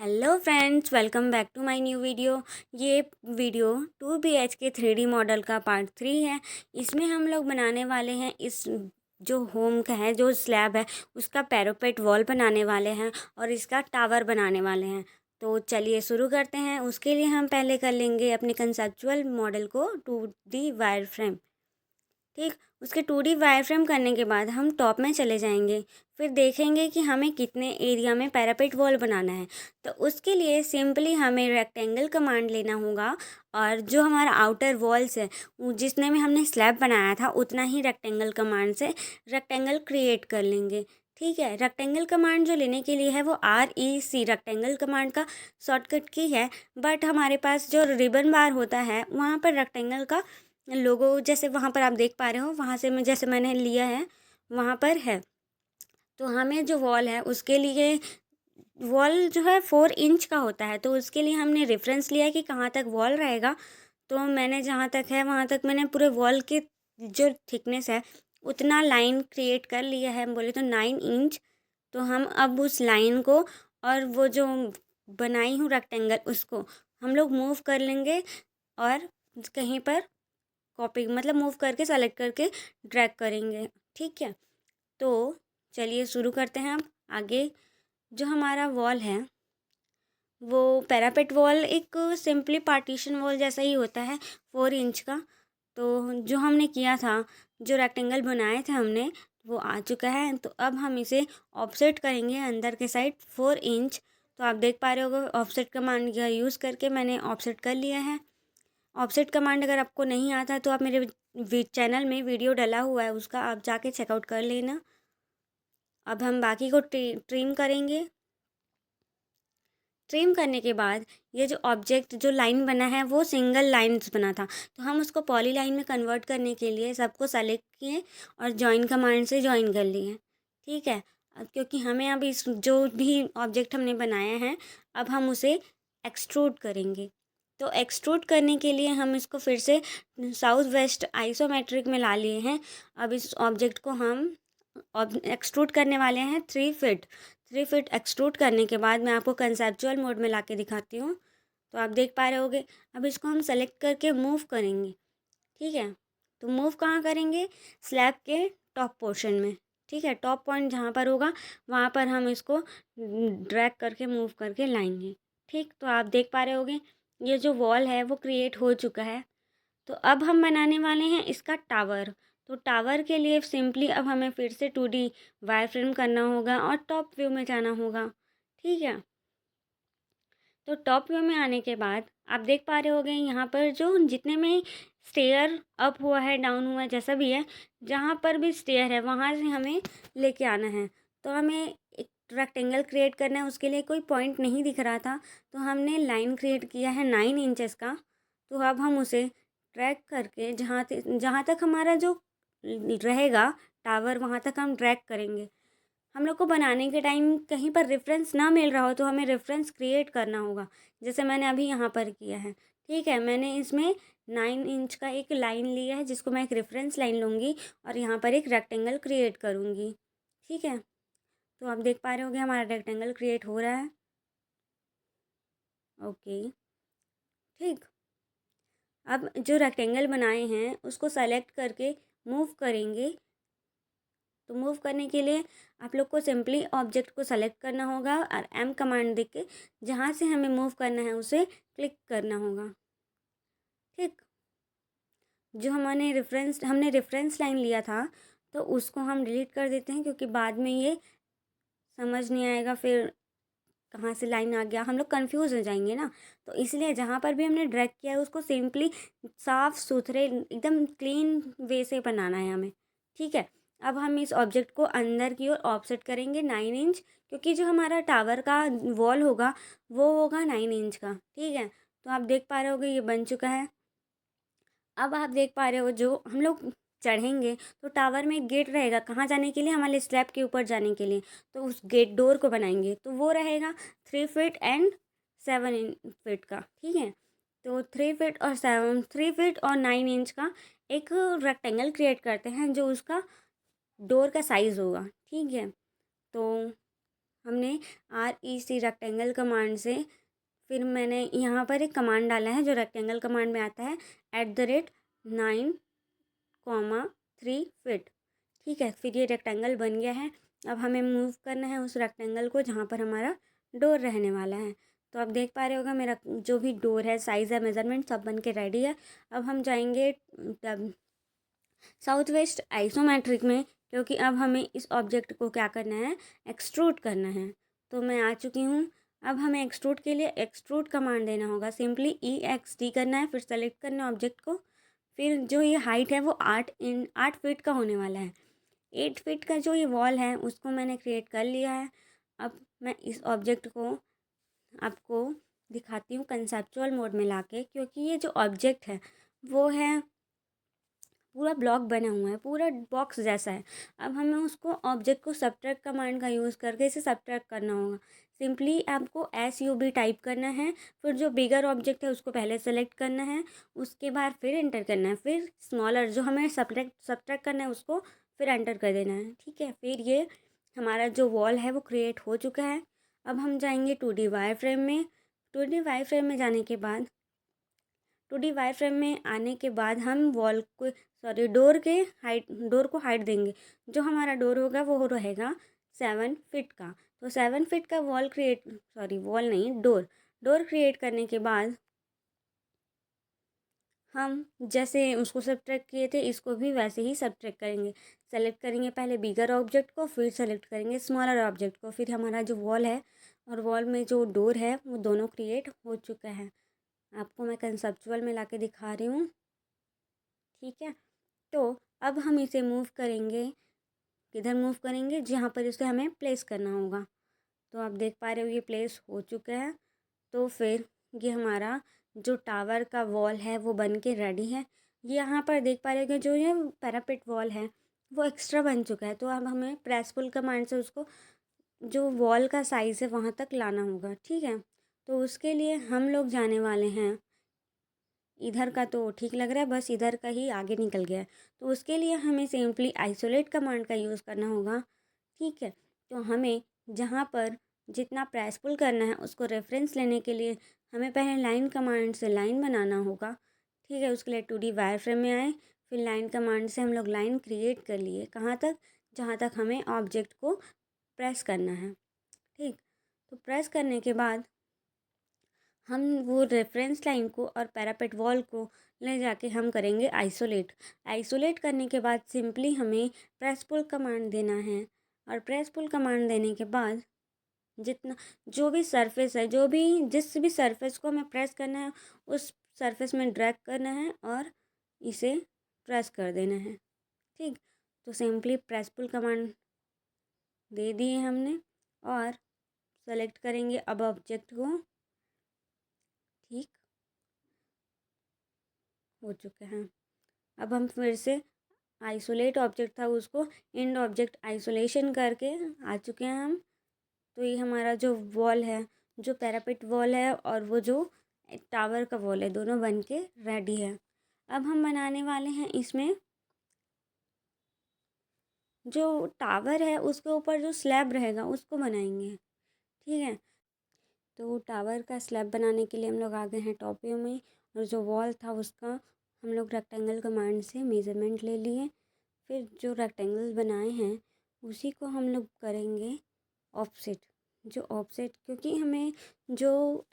Hello friends, welcome back to my new video. ये video 2 BHK 3D model का part 3 है। इसमें हम लोग बनाने वाले हैं इस जो होम का है, जो स्लैब है, उसका पैरापेट वॉल बनाने वाले हैं और इसका टावर बनाने वाले हैं। तो चलिए शुरू करते हैं। उसके लिए हम पहले कर लेंगे अपने कंसेप्चुअल मॉडल को 2D वायर फ्रेम। ठीक, उसके 2D वायर फ्रेम करने के बाद हम टॉप में चले जाएंगे। फिर देखेंगे कि हमें कितने एरिया में पैरापेट वॉल बनाना है। तो उसके लिए सिंपली हमें रेक्टेंगल कमांड लेना होगा और जो हमारा आउटर वॉल्स है जिसने में हमने स्लैब बनाया था उतना ही रेक्टेंगल कमांड से रेक्टेंगल क्रिएट कर लेंगे। ठीक है, रेक्टेंगल कमांड जो लेने के लिए है वो REC रेक्टेंगल कमांड का शॉर्टकट की है। बट हमारे पास जो रिबन बार होता है वहाँ पर रेक्टेंगल का लोगो जैसे वहाँ पर आप देख पा रहे हो, वहाँ से मैं जैसे मैंने लिया है वहाँ पर है। तो हमें जो वॉल है उसके लिए वॉल जो है 4 इंच का होता है, तो उसके लिए हमने रेफरेंस लिया है कि कहाँ तक वॉल रहेगा। तो मैंने जहाँ तक है वहाँ तक मैंने पूरे वॉल के जो थिकनेस है उतना लाइन क्रिएट कर लिया है। हम बोले तो 9 इंच। तो हम अब उस लाइन को और वो जो बनाई हूँ रेक्टेंगल उसको हम लोग मूव कर लेंगे और कहीं पर कॉपी मतलब मूव करके सेलेक्ट करके ड्रैग करेंगे। ठीक है, तो चलिए शुरू करते हैं। अब आगे जो हमारा वॉल है वो पैरापेट वॉल एक सिंपली पार्टीशन वॉल जैसा ही होता है, 4 इंच का। तो जो हमने किया था, जो रेक्टेंगल बनाए थे हमने, वो आ चुका है। तो अब हम इसे ऑफसेट करेंगे अंदर के साइड 4 इंच। तो आप देख पा रहे होगे ऑफसेट कमांड का यूज़ करके मैंने ऑफसेट कर लिया है। ऑफसेट कमांड अगर आपको नहीं आता है तो आप मेरे चैनल में वीडियो डला हुआ है, उसका आप जाके चेकआउट कर लेना। अब हम बाकी को ट्रिम करेंगे। ट्रिम करने के बाद ये जो ऑब्जेक्ट जो लाइन बना है वो सिंगल लाइन्स बना था, तो हम उसको पॉली लाइन में कन्वर्ट करने के लिए सबको सेलेक्ट किए और जॉइन कमांड से जॉइन कर लिए। ठीक है, क्योंकि हमें अब इस जो भी ऑब्जेक्ट हमने बनाया है अब हम उसे एक्सट्रूड करेंगे। तो एक्सट्रूड करने के लिए हम इसको फिर से साउथ वेस्ट आइसोमेट्रिक में ला लिए हैं। अब इस ऑब्जेक्ट को हम एक्सट्रूड करने वाले हैं 3 फीट। 3 फीट एक्सट्रूड करने के बाद मैं आपको कंसेप्चुअल मोड में ला के दिखाती हूँ। तो आप देख पा रहे होगे। अब इसको हम सेलेक्ट करके मूव करेंगे। ठीक है, तो मूव कहाँ करेंगे? स्लैब के टॉप पोर्शन में। ठीक है, टॉप पॉइंट जहाँ पर होगा वहाँ पर हम इसको ड्रैग करके मूव करके लाएंगे। ठीक, तो आप देख पा रहे होगे ये जो वॉल है वो क्रिएट हो चुका है। तो अब हम बनाने वाले हैं इसका टावर। तो टावर के लिए सिंपली अब हमें फिर से 2D वायर फ्रेम करना होगा और टॉप व्यू में जाना होगा। ठीक है, तो टॉप व्यू में आने के बाद आप देख पा रहे होगे यहाँ पर जो जितने में स्टेयर अप हुआ है डाउन हुआ है जैसा भी है, जहाँ पर भी स्टेयर है वहाँ से हमें लेके आना है। तो हमें एक रेक्टेंगल क्रिएट करना है, उसके लिए कोई पॉइंट नहीं दिख रहा था तो हमने लाइन क्रिएट किया है 9 इंचेस का। तो अब हम उसे ट्रैक करके जहाँ तक हमारा जो रहेगा टावर वहाँ तक हम ड्रैग करेंगे। हम लोग को बनाने के टाइम कहीं पर रेफरेंस ना मिल रहा हो तो हमें रेफरेंस क्रिएट करना होगा, जैसे मैंने अभी यहाँ पर किया है। ठीक है, मैंने इसमें 9 इंच का एक लाइन लिया है जिसको मैं एक रेफरेंस लाइन लूँगी और यहाँ पर एक रेक्टेंगल क्रिएट करूँगी। ठीक है, तो आप देख पा रहे होगे हमारा रेक्टेंगल क्रिएट हो रहा है। ओके, ठीक। अब जो रेक्टेंगल बनाए हैं उसको सेलेक्ट करके मूव करेंगे। तो मूव करने के लिए आप लोग को सिंपली ऑब्जेक्ट को सेलेक्ट करना होगा और M कमांड देख के जहाँ से हमें मूव करना है उसे क्लिक करना होगा। ठीक, जो हमने रेफरेंस लाइन लिया था तो उसको हम डिलीट कर देते हैं, क्योंकि बाद में ये समझ नहीं आएगा फिर कहाँ से लाइन आ गया, हम लोग कंफ्यूज हो जाएंगे ना। तो इसलिए जहाँ पर भी हमने ड्रैग किया है उसको सिंपली साफ़ सुथरे एकदम क्लीन वे से बनाना है हमें। ठीक है, अब हम इस ऑब्जेक्ट को अंदर की ओर ऑफसेट करेंगे 9 इंच, क्योंकि जो हमारा टावर का वॉल होगा वो होगा 9 इंच का। ठीक है, तो आप देख पा रहे होगे ये बन चुका है। अब आप देख पा रहे हो जो हम लोग चढ़ेंगे तो टावर में एक गेट रहेगा, कहाँ जाने के लिए? हमारे स्लैब के ऊपर जाने के लिए। तो उस गेट डोर को बनाएंगे तो वो रहेगा 3 फीट एंड 7 फीट का। ठीक है, तो 3 फीट और 9 इंच का एक रेक्टेंगल क्रिएट करते हैं जो उसका डोर का साइज़ होगा। ठीक है, तो हमने REC रेक्टेंगल कमांड से फिर मैंने यहाँ पर एक कमांड डाला है जो रेक्टेंगल कमांड में आता है @9, 3 फीट। ठीक है, फिर ये रेक्टेंगल बन गया है। अब हमें मूव करना है उस रेक्टेंगल को जहाँ पर हमारा डोर रहने वाला है। तो आप देख पा रहे होगा मेरा जो भी डोर है, साइज़ है, मेज़रमेंट सब बन के रेडी है। अब हम जाएंगे साउथ वेस्ट आइसोमेट्रिक में, क्योंकि अब हमें इस ऑब्जेक्ट को क्या करना है, एक्सट्रूड करना है। तो मैं आ चुकी हूँ। अब हमें एक्सट्रूड के लिए एक्सट्रूड कमांड देना होगा। सिंपली EXT करना है, फिर सेलेक्ट करना है ऑब्जेक्ट को। फिर जो ये हाइट है वो 8 फीट का होने वाला है। 8 फीट का जो ये वॉल है उसको मैंने क्रिएट कर लिया है। अब मैं इस ऑब्जेक्ट को आपको दिखाती हूँ कंसेप्चुअल मोड में लाके, क्योंकि ये जो ऑब्जेक्ट है वो है पूरा ब्लॉक बना हुआ है, पूरा बॉक्स जैसा है। अब हमें उसको ऑब्जेक्ट को सब्ट्रैक्ट कमांड का यूज़ करके इसे सब्ट्रैक्ट करना होगा। सिंपली आपको SUB टाइप करना है, फिर जो बिगर ऑब्जेक्ट है उसको पहले सेलेक्ट करना है, उसके बाद फिर एंटर करना है, फिर स्मॉलर जो हमें सब्ट्रैक्ट करना है उसको फिर एंटर कर देना है। ठीक है, फिर ये हमारा जो वॉल है वो क्रिएट हो चुका है। अब हम जाएंगे 2D वायर फ्रेम में। 2D वायर फ्रेम में जाने के बाद 2D वायर फ्रेम में आने के बाद हम डोर को हाइट देंगे। जो हमारा डोर होगा वो रहेगा 7 फीट का। तो 7 फीट का डोर क्रिएट करने के बाद हम जैसे उसको सब्ट्रैक्ट किए थे इसको भी वैसे ही सब्ट्रैक्ट करेंगे। सेलेक्ट करेंगे पहले बिगर ऑब्जेक्ट को, फिर सेलेक्ट करेंगे स्मॉलर ऑब्जेक्ट को। फिर हमारा जो वॉल है और वॉल में जो डोर है वो दोनों क्रिएट हो चुका है। आपको मैं कंसेप्चुअल में लाके दिखा रही हूँ। ठीक है, तो अब हम इसे मूव करेंगे। किधर मूव करेंगे, जहाँ पर इसे हमें प्लेस करना होगा। तो आप देख पा रहे हो ये प्लेस हो चुका है। तो फिर ये हमारा जो टावर का वॉल है वो बन के रेडी है। ये यहाँ पर देख पा रहे हो कि जो ये पैरापेट वॉल है वो एक्स्ट्रा बन चुका है। तो अब हमें प्रेस पुल कमांड से उसको जो वॉल का साइज़ है वहाँ तक लाना होगा। ठीक है, तो उसके लिए हम लोग जाने वाले हैं, इधर का तो ठीक लग रहा है, बस इधर का ही आगे निकल गया है। तो उसके लिए हमें सिंपली आइसोलेट कमांड का यूज़ करना होगा। ठीक है, तो हमें जहाँ पर जितना प्रेस पुल करना है उसको रेफरेंस लेने के लिए हमें पहले लाइन कमांड से लाइन बनाना होगा। ठीक है, उसके लिए 2D वायर फ्रेम में आए, फिर लाइन कमांड से हम लोग लाइन क्रिएट कर लिए। कहाँ तक, जहाँ तक हमें ऑब्जेक्ट को प्रेस करना है। ठीक, तो प्रेस करने के बाद हम वो रेफरेंस लाइन को और पैरापेट वॉल को ले जाके हम करेंगे आइसोलेट। आइसोलेट करने के बाद सिंपली हमें प्रेस पुल कमांड देना है, और प्रेस पुल कमांड देने के बाद जितना जो भी सरफेस है, जिस भी सरफेस को हमें प्रेस करना है उस सरफेस में ड्रैग करना है और इसे प्रेस कर देना है। ठीक, तो सिंपली प्रेस पुल कमांड दे दिए हमने और सेलेक्ट करेंगे अब ऑब्जेक्ट को। ठीक, हो चुका है। अब हम फिर से आइसोलेट ऑब्जेक्ट था उसको इंड ऑब्जेक्ट आइसोलेशन करके आ चुके हैं हम। तो ये हमारा जो वॉल है, जो पैरापेट वॉल है और वो जो टावर का वॉल है, दोनों बन के रेडी है। अब हम बनाने वाले हैं इसमें जो टावर है उसके ऊपर जो स्लैब रहेगा उसको बनाएंगे। ठीक है, तो टावर का स्लैब बनाने के लिए हम लोग आ गए हैं टॉप व्यू में, और जो वॉल था उसका हम लोग रेक्टेंगल कमांड से मेज़रमेंट ले लिए। फिर जो रेक्टेंगल बनाए हैं उसी को हम लोग करेंगे ऑफसेट। जो ऑफसेट, क्योंकि हमें जो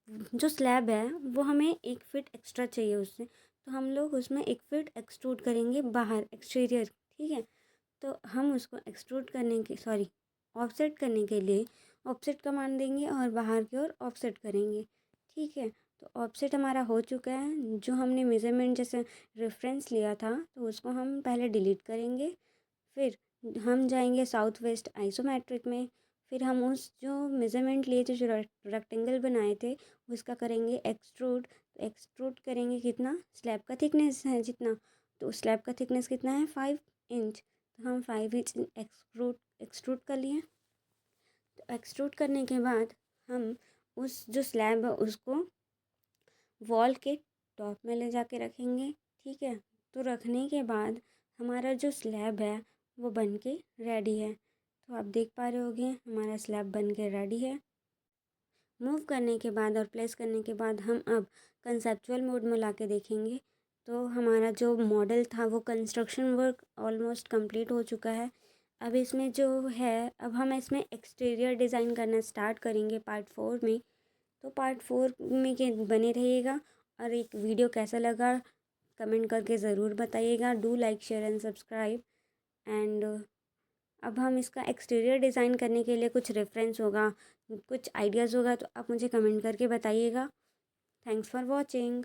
जो स्लैब है वो हमें 1 फीट एक्स्ट्रा चाहिए उससे, तो हम लोग उसमें 1 फीट एक्सट्रूड करेंगे बाहर, एक्सटीरियर। ठीक है, तो हम उसको एक्सट्रूड करने के ऑफसेट करने के लिए ऑफसेट कमांड देंगे और बाहर की ओर ऑफसेट करेंगे। ठीक है, तो ऑफसेट हमारा हो चुका है। जो हमने मेज़रमेंट जैसे रेफरेंस लिया था तो उसको हम पहले डिलीट करेंगे। फिर हम जाएंगे साउथ वेस्ट आइसोमेट्रिक में। फिर हम उस जो मेज़रमेंट लिए थे, जो रेक्टेंगल बनाए थे, उसका करेंगे एक्सट्रूड। तो एक्सट्रूड करेंगे कितना, स्लैब का थिकनेस है जितना, तो स्लैब का थिकनेस कितना है 5 इंच, तो हम 5 इंच एक्सट्रूड कर लिए। तो एक्सट्रूड करने के बाद हम उस जो स्लैब है उसको वॉल के टॉप में ले जाके रखेंगे। ठीक है, तो रखने के बाद हमारा जो स्लैब है वो बन के रेडी है। तो आप देख पा रहे होंगे हमारा स्लैब बन के रेडी है। मूव करने के बाद और प्लेस करने के बाद हम अब कंसेप्चुअल मोड में ला के देखेंगे तो हमारा जो मॉडल था वो कंस्ट्रक्शन वर्क ऑलमोस्ट कंप्लीट हो चुका है। अब इसमें जो है अब हम इसमें एक्सटीरियर डिज़ाइन करना स्टार्ट करेंगे पार्ट 4 में। तो पार्ट 4 में के बने रहिएगा। और एक वीडियो कैसा लगा कमेंट करके ज़रूर बताइएगा। Do like share and subscribe. And अब हम इसका एक्सटीरियर डिज़ाइन करने के लिए कुछ रेफरेंस होगा, कुछ आइडियाज़ होगा तो आप मुझे कमेंट करके बताइएगा। Thanks for watching.